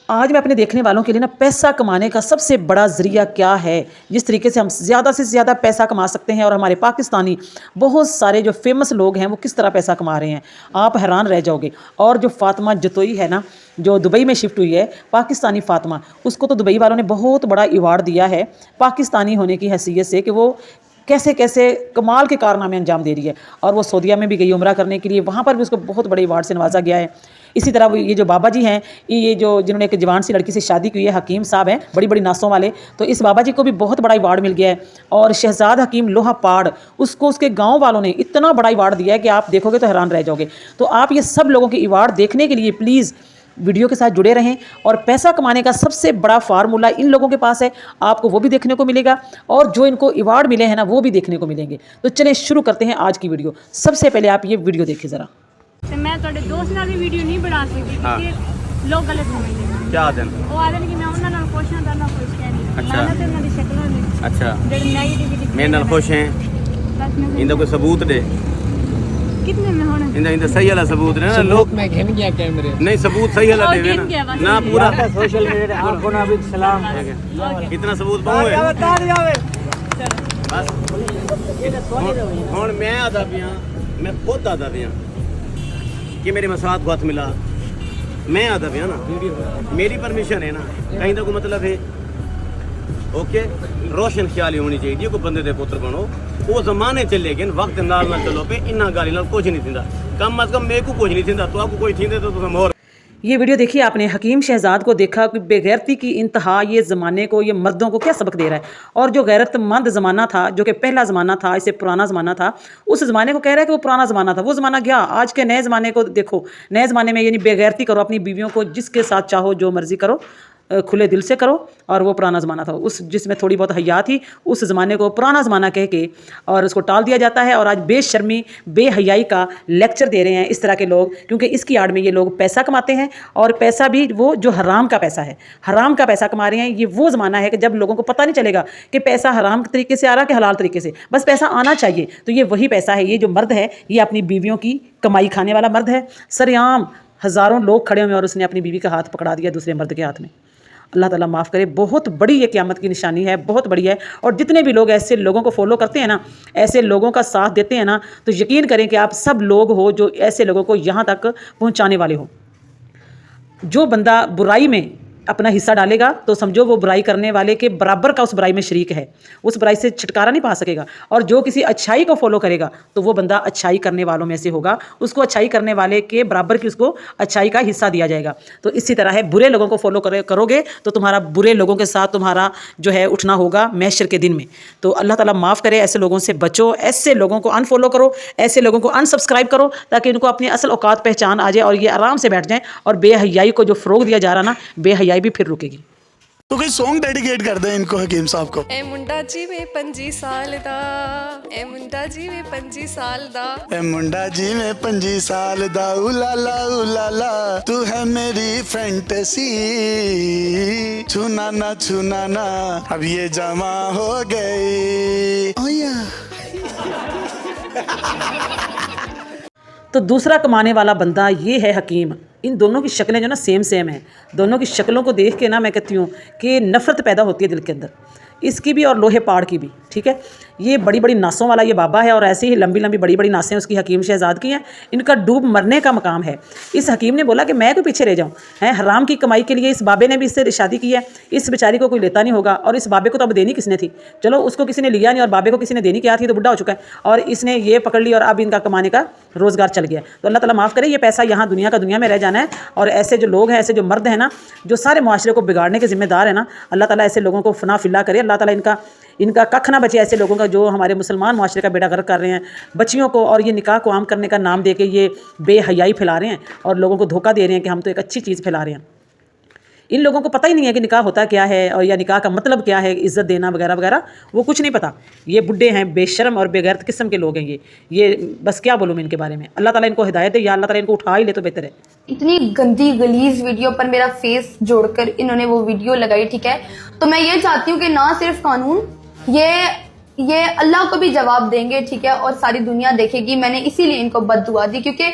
آج میں اپنے دیکھنے والوں کے لیے نا پیسہ کمانے کا سب سے بڑا ذریعہ کیا ہے، جس طریقے سے ہم زیادہ سے زیادہ پیسہ کما سکتے ہیں، اور ہمارے پاکستانی بہت سارے جو فیمس لوگ ہیں وہ کس طرح پیسہ کما رہے ہیں، آپ حیران رہ جاؤ گے۔ اور جو فاطمہ جتوئی ہے نا، جو دبئی میں شفٹ ہوئی ہے، پاکستانی فاطمہ، اس کو تو دبئی والوں نے بہت بڑا ایوارڈ دیا ہے پاکستانی ہونے کی حیثیت سے، کہ وہ کیسے کیسے کمال کے کارنامے انجام دے رہی ہے۔ اور وہ سعودیہ میں بھی گئی عمرہ کرنے کے لیے، وہاں پر بھی اس کو بہت بڑے ایوارڈ سے نوازا گیا ہے۔ اسی طرح وہ یہ جو بابا جی ہیں، یہ جنہوں نے ایک جوان سی لڑکی سے شادی کی ہے، حکیم صاحب ہیں، بڑی بڑی ناسوں والے، تو اس بابا جی کو بھی بہت بڑا ایوارڈ مل گیا ہے۔ اور شہزاد حکیم لوہا پاڑ، اس کو اس کے گاؤں والوں نے اتنا بڑا ایوارڈ دیا ہے کہ آپ دیکھو گے تو حیران رہ جاؤ گے۔ تو آپ یہ سب لوگوں کے ایوارڈ دیکھنے کے لیے پلیز ویڈیو کے ساتھ جڑے رہیں، اور پیسہ کمانے کا سب سے بڑا فارمولہ ان لوگوں کے پاس ہے، آپ کو وہ بھی دیکھنے کو ملے گا، اور جو ان کو ایوارڈ ملے ہیں نا وہ بھی دیکھنے کو ملیں گے۔ تو چلیں شروع کرتے ہیں آج کی ویڈیو۔ سب سے پہلے آپ یہ ویڈیو دیکھیں ذرا۔ میں تھوڑے دوست نال بھی ویڈیو نہیں بنا سکتی کیونکہ لوگ غلط سمجھتے ہیں۔ کیا دن وہ آدھے کہ میں انہاں نال خوش ہاں تے نہ خوش نہیں۔ اچھا۔ لانا تے انہاں دی شکلاں نے۔ اچھا جڑے نیگیٹیوٹی میرے نال خوش ہیں، اندا کوئی ثبوت دے، کتنے میں ہونا اندا صحیح والا ثبوت نے نا، لوگ میں گھن گیا کیمرے نہیں ثبوت صحیح والا دے نا نا پورا سوشل میڈیا آپ کو نبی سلام اتنا ثبوت بہو ہے بس۔ ہن میں آدا پیاں، میں خود آدا پیاں کہ میرے مساعد کو ہاتھ ملا، میں آدا پیاں نا، میری پرمیشن ہے نا، کہیں تو کوئی مطلب ہے اوکے۔ روشن خیالی ہونی چاہیے کوئی بندے دے پتر بنو، وہ زمانے چلے گئے وقت نال نہ چلو پہ انہاں گالی نال کچھ نہیں تھیندا، کم از کم میرے کو کچھ نہیں تھیندا، تو آپ کو کوئی تھیندے تو تم اور۔ یہ ویڈیو دیکھیے آپ نے، حکیم شہزاد کو دیکھا کہ بے غیرتی کی انتہا یہ زمانے کو، یہ مردوں کو کیا سبق دے رہا ہے۔ اور جو غیرت مند زمانہ تھا، جو کہ پہلا زمانہ تھا، اسے پرانا زمانہ تھا، اس زمانے کو کہہ رہا ہے کہ وہ پرانا زمانہ تھا، وہ زمانہ گیا۔ آج کے نئے زمانے کو دیکھو، نئے زمانے میں یعنی بے غیرتی کرو، اپنی بیویوں کو جس کے ساتھ چاہو جو مرضی کرو، کھلے دل سے کرو، اور وہ پرانا زمانہ تھا، اس جس میں تھوڑی بہت حیا تھی، اس زمانے کو پرانا زمانہ کہہ کے اور اس کو ٹال دیا جاتا ہے۔ اور آج بے شرمی بے حیائی کا لیکچر دے رہے ہیں اس طرح کے لوگ، کیونکہ اس کی آڑ میں یہ لوگ پیسہ کماتے ہیں، اور پیسہ بھی وہ جو حرام کا پیسہ ہے، حرام کا پیسہ کما رہے ہیں۔ یہ وہ زمانہ ہے کہ جب لوگوں کو پتہ نہیں چلے گا کہ پیسہ حرام طریقے سے آ رہا کہ حلال طریقے سے، بس پیسہ آنا چاہیے۔ تو یہ وہی پیسہ ہے، یہ جو مرد ہے یہ اپنی بیویوں کی کمائی کھانے والا مرد ہے۔ سرعام ہزاروں لوگ کھڑے ہوئے اور اس نے اپنی بیوی کا ہاتھ پکڑا دیا دوسرے مرد کے ہاتھ میں۔ اللہ تعالیٰ معاف کرے، بہت بڑی یہ قیامت کی نشانی ہے، بہت بڑی ہے۔ اور جتنے بھی لوگ ایسے لوگوں کو فالو کرتے ہیں نا، ایسے لوگوں کا ساتھ دیتے ہیں نا، تو یقین کریں کہ آپ سب لوگ ہو جو ایسے لوگوں کو یہاں تک پہنچانے والے ہو۔ جو بندہ برائی میں اپنا حصہ ڈالے گا تو سمجھو وہ برائی کرنے والے کے برابر کا اس برائی میں شریک ہے، اس برائی سے چھٹکارا نہیں پا سکے گا۔ اور جو کسی اچھائی کو فالو کرے گا تو وہ بندہ اچھائی کرنے والوں میں سے ہوگا، اس کو اچھائی کرنے والے کے برابر کی اس کو اچھائی کا حصہ دیا جائے گا۔ تو اسی طرح ہے، برے لوگوں کو فالو کرو گے تو تمہارا برے لوگوں کے ساتھ تمہارا جو ہے اٹھنا ہوگا محشر کے دن میں۔ تو اللہ تعالیٰ معاف کرے، ایسے لوگوں سے بچو، ایسے لوگوں کو انفالو کرو، ایسے لوگوں کو انسبسکرائب کرو، تاکہ ان کو اپنی اصل اوقات پہچان آ جائے اور یہ آرام سے بیٹھ جائیں، اور بے حیائی کو جو فروغ دیا جا رہا نا، بے حیائی بھی پھر رکے گی۔ تو کوئی سانگ ڈیڈیکیٹ کر دیں ان کو، حکیم صاحب کو۔ اے منڈا جی میں 25 سال دا، اے منڈا جی میں 25 سال دا، اے منڈا جی میں 25 سال دا، اولا لا تو ہے میری فینٹیسی، چھونا نا اب یہ جمع ہو گئی۔ تو دوسرا کمانے والا بندہ یہ ہے حکیم۔ ان دونوں کی شکلیں جو نا سیم ہیں، دونوں کی شکلوں کو دیکھ کے نا میں کہتی ہوں کہ نفرت پیدا ہوتی ہے دل کے اندر، اس کی بھی اور لوہے پاڑ کی بھی، ٹھیک ہے۔ یہ بڑی بڑی ناسوں والا یہ بابا ہے، اور ایسی ہی لمبی لمبی بڑی بڑی ناسیں اس کی حکیم شہزاد کی ہیں۔ ان کا ڈوب مرنے کا مقام ہے۔ اس حکیم نے بولا کہ میں کوئی پیچھے رہ جاؤں، حرام کی کمائی کے لیے اس بابے نے بھی اس سے شادی کی ہے، اس بیچاری کو کوئی لیتا نہیں ہوگا، اور اس بابے کو تو اب دینی کس نے تھی، چلو اس کو کسی نے لیا نہیں، اور بابے کو کسی نے دینی کیا تھی، تو بڈھا ہو چکا ہے، اور اس نے یہ پکڑ لی، اور اب ان کا کمانے کا روزگار چل گیا۔ تو اللہ تعالیٰ معاف کرے، یہ پیسہ یہاں دنیا کا دنیا میں رہ جانا ہے، اور ایسے جو لوگ ہیں، ایسے جو مرد ہیں نا، جو سارے معاشرے کو بگاڑنے کے ذمہ دار ہیں نا، اللہ تعالیٰ ایسے لوگوں کو فنا فلا کرے، اللہ تعالیٰ ان کا ککھ نہ بچے ایسے لوگوں کا جو ہمارے مسلمان معاشرے کا بیڑا غرق کر رہے ہیں، بچیوں کو اور یہ نکاح کو عام کرنے کا نام دے کے یہ بے حیائی پھیلا رہے ہیں، اور لوگوں کو دھوکہ دے رہے ہیں کہ ہم تو ایک اچھی چیز پھیلا رہے ہیں۔ ان لوگوں کو پتہ ہی نہیں ہے کہ نکاح ہوتا کیا ہے، اور یا نکاح کا مطلب کیا ہے، عزت دینا وغیرہ وغیرہ، وہ کچھ نہیں پتہ۔ یہ بڈھے ہیں، بے شرم اور بے غیرت قسم کے لوگ ہیں یہ بس کیا بولوں میں ان کے بارے میں۔ اللہ تعالیٰ ان کو ہدایت دے، یا اللہ تعالیٰ ان کو اٹھا ہی لے تو بہتر ہے۔ اتنی گندی گلیز ویڈیو پر میرا فیس جوڑ کر انہوں نے وہ ویڈیو لگائی، ٹھیک ہے۔ تو میں یہ چاہتی ہوں کہ نہ صرف قانون، یہ اللہ کو بھی جواب دیں گے، ٹھیک ہے، اور ساری دنیا دیکھے گی۔ میں نے اسی لیے ان کو بد دعا دی، کیونکہ